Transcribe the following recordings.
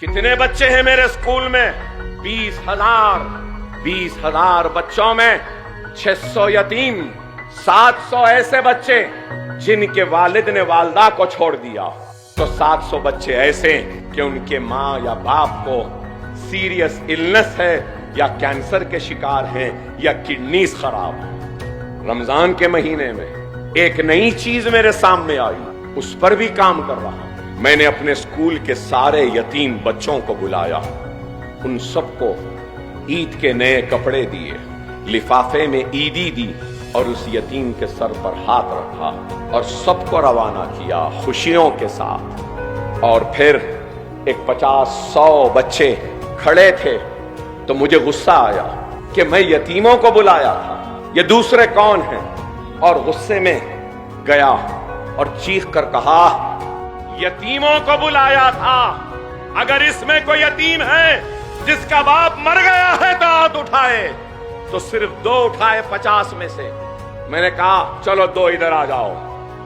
कितने बच्चे हैं मेरे स्कूल में? 20,000 बच्चों में 600 यतीम, 700 ऐसे बच्चे जिनके वालिद ने वालदा को छोड़ दिया, तो 700 बच्चे ऐसे कि उनके माँ या बाप को सीरियस इलनेस है या कैंसर के शिकार हैं या किडनीज खराब है। रमजान के महीने में एक नई चीज मेरे सामने आई, उस पर भी काम कर रहा हूं। मैंने अपने स्कूल के सारे यतीम बच्चों को बुलाया, उन सबको ईद के नए कपड़े दिए, लिफाफे में ईदी दी और उस यतीम के सर पर हाथ रखा और सबको रवाना किया खुशियों के साथ। और फिर एक 50-100 बच्चे खड़े थे, तो मुझे गुस्सा आया कि मैं यतीमों को बुलाया था, ये दूसरे कौन हैं? और गुस्से में गया और चीख कर कहा, यतीमों को बुलाया था, अगर इसमें कोई यतीम है जिसका बाप मर गया है तो हाथ उठाए। तो सिर्फ 2 उठाए 50 में से। मैंने कहा चलो 2 इधर आ जाओ,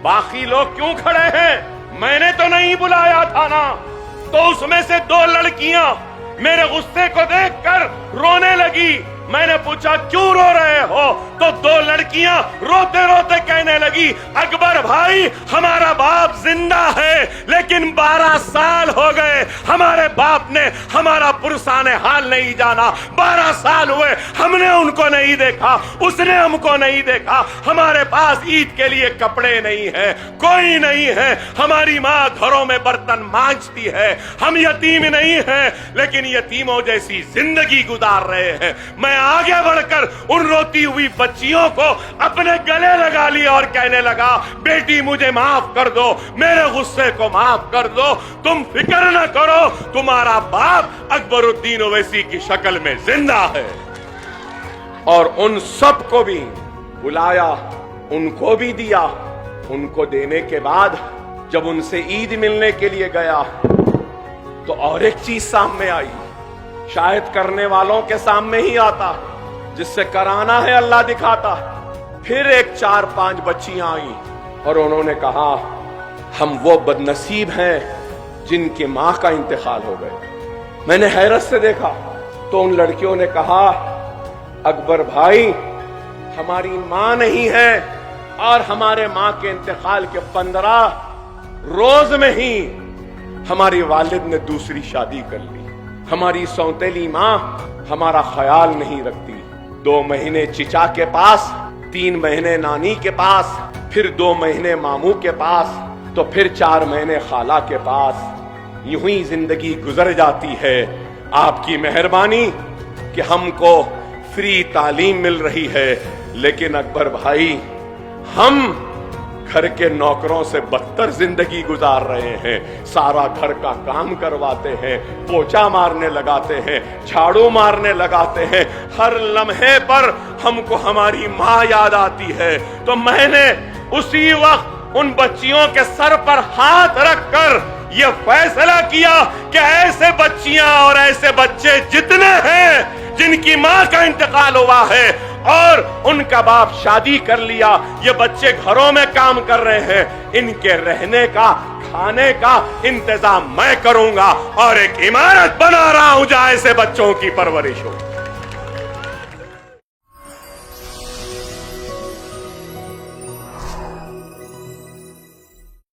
बाकी लोग क्यों खड़े हैं? मैंने तो नहीं बुलाया था ना। तो उसमें से 2 लड़कियां मेरे गुस्से को देखकर रोने लगी। मैंने पूछा क्यों रो रहे हो? तो 2 लड़कियां रोते रोते कहने लगी, अकबर भाई हमारा बाप जिंदा है लेकिन 12 साल हो गए, हमारे बाप ने हमारा पुरसाने हाल नहीं जाना, 12 साल हुए हमने उनको नहीं देखा, उसने हमको नहीं देखा, हमारे पास ईद के लिए कपड़े नहीं है, कोई नहीं है, हमारी माँ घरों में बर्तन मांजती है, हम यतीम नहीं हैं लेकिन यतीमों जैसी जिंदगी गुजार रहे हैं। मैं आगे बढ़कर उन रोती हुई बच्चियों को अपने गले लगा लिया और कहने लगा, बेटी मुझे माफ कर दो, मेरे गुस्से को माफ कर दो, तुम फिक्र न करो, तुम्हारा बाप अकबरुद्दीन ओवैसी की शक्ल में जिंदा है। और उन सब को भी बुलाया, उनको भी दिया। उनको देने के बाद जब उनसे ईद मिलने के लिए गया तो और एक चीज सामने आई, शायद करने वालों के सामने ही आता, जिससे कराना है अल्लाह दिखाता। फिर एक 4-5 बच्चियां आई और उन्होंने कहा, हम वो बदनसीब हैं जिनके माँ का इंतकाल हो गए। मैंने हैरत से देखा तो उन लड़कियों ने कहा, अकबर भाई हमारी माँ नहीं है और हमारे माँ के इंतकाल के 15 रोज में ही हमारी वालिद ने दूसरी शादी कर ली। हमारी सौतेली माँ हमारा ख्याल नहीं रखती। 2 महीने चिचा के पास, 3 महीने नानी के पास, फिर 2 महीने मामू के पास, तो फिर 4 महीने खाला के पास। यूं ही जिंदगी गुजर जाती है। आपकी मेहरबानी कि हमको फ्री तालीम मिल रही है, लेकिन अकबर भाई हम घर के नौकरों से बदतर जिंदगी गुजार रहे हैं। सारा घर का काम करवाते हैं, पोछा मारने लगाते हैं, झाड़ू मारने लगाते हैं, हर लम्हे पर हमको हमारी माँ याद आती है। तो मैंने उसी वक्त उन बच्चियों के सर पर हाथ रखकर यह फैसला किया कि ऐसे बच्चियां और ऐसे बच्चे जितने हैं जिनकी माँ का इंतकाल हुआ है और उनका बाप शादी कर लिया, ये बच्चे घरों में काम कर रहे हैं, इनके रहने का खाने का इंतजाम मैं करूंगा और एक इमारत बना रहा हूं जहां ऐसे बच्चों की परवरिश हो।